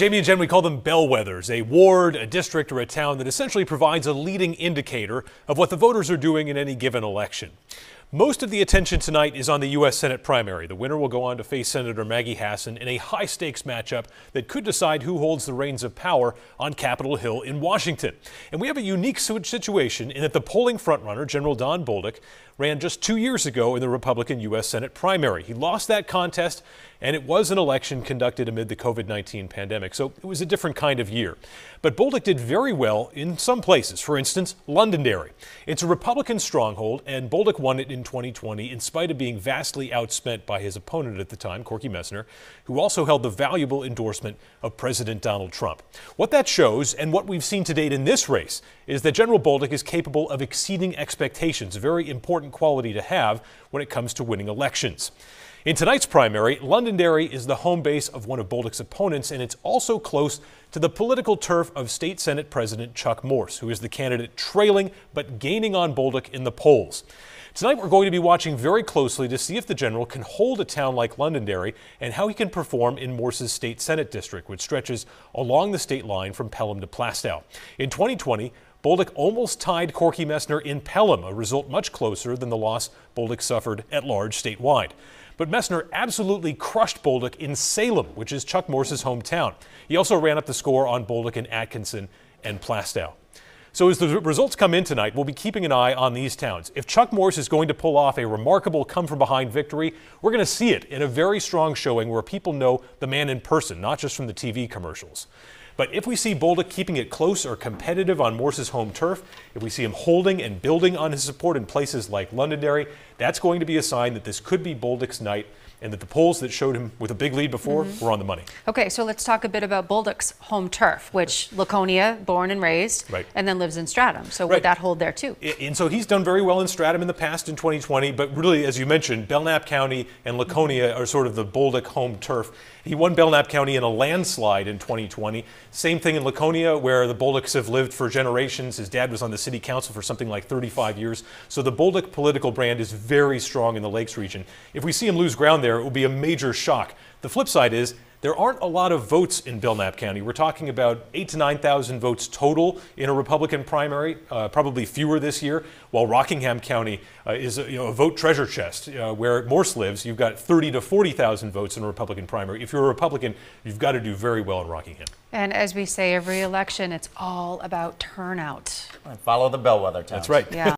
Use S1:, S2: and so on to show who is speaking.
S1: Jamie and Jen, we call them bellwethers, a ward, a district, or a town that essentially provides a leading indicator of what the voters are doing in any given election. Most of the attention tonight is on the U.S. Senate primary. The winner will go on to face Senator Maggie Hassan in a high-stakes matchup that could decide who holds the reins of power on Capitol Hill in Washington. And we have a unique situation in that the polling frontrunner, General Don Bolduc, ran just 2 years ago in the Republican U.S. Senate primary. He lost that contest, and it was an election conducted amid the COVID-19 pandemic, so it was a different kind of year. But Bolduc did very well in some places. For instance, Londonderry. It's a Republican stronghold, and Bolduc won it in 2020 in spite of being vastly outspent by his opponent at the time, Corky Messner, who also held the valuable endorsement of President Donald Trump. What that shows, and what we've seen to date in this race, is that General Bolduc is capable of exceeding expectations, a very important quality to have when it comes to winning elections. In tonight's primary, Londonderry is the home base of one of Bolduc's opponents, and it's also close to the political turf of State Senate President Chuck Morse, who is the candidate trailing but gaining on Bolduc in the polls. Tonight we're going to be watching very closely to see if the general can hold a town like Londonderry and how he can perform in Morse's State Senate district, which stretches along the state line from Pelham to Plaistow. In 2020, Bolduc almost tied Corky Messner in Pelham, a result much closer than the loss Bolduc suffered at large statewide. But Messner absolutely crushed Bolduc in Salem, which is Chuck Morse's hometown. He also ran up the score on Bolduc in Atkinson and Plaistow. So as the results come in tonight, we'll be keeping an eye on these towns. If Chuck Morse is going to pull off a remarkable come-from-behind victory, we're going to see it in a very strong showing where people know the man in person, not just from the TV commercials. But if we see Bolduc keeping it close or competitive on Morse's home turf, if we see him holding and building on his support in places like Londonderry, that's going to be a sign that this could be Bolduc's night and that the polls that showed him with a big lead before were on the money. Okay, so let's talk a bit about Bolduc's home turf, which Laconia, born and raised, and then lives in Stratham. So would that hold there too? And so he's done very well in Stratham in the past in 2020, but really, as you mentioned, Belknap County and Laconia are sort of the Bolduc home turf. He won Belknap County in a landslide in 2020. Same thing in Laconia, where the Bolducs have lived for generations. His dad was on the city council for something like 35 years. So the Bolduc political brand is very strong in the Lakes region. If we see him lose ground there, it will be a major shock. The flip side is there aren't a lot of votes in Belknap County. We're talking about 8,000 to 9,000 votes total in a Republican primary, probably fewer this year, while Rockingham County is a vote treasure chest. Where Morse lives, you've got 30,000 to 40,000 votes in a Republican primary. If you're a Republican, you've got to do very well in Rockingham. And as we say every election, it's all about turnout. Follow the bellwether towns. That's right. Yeah.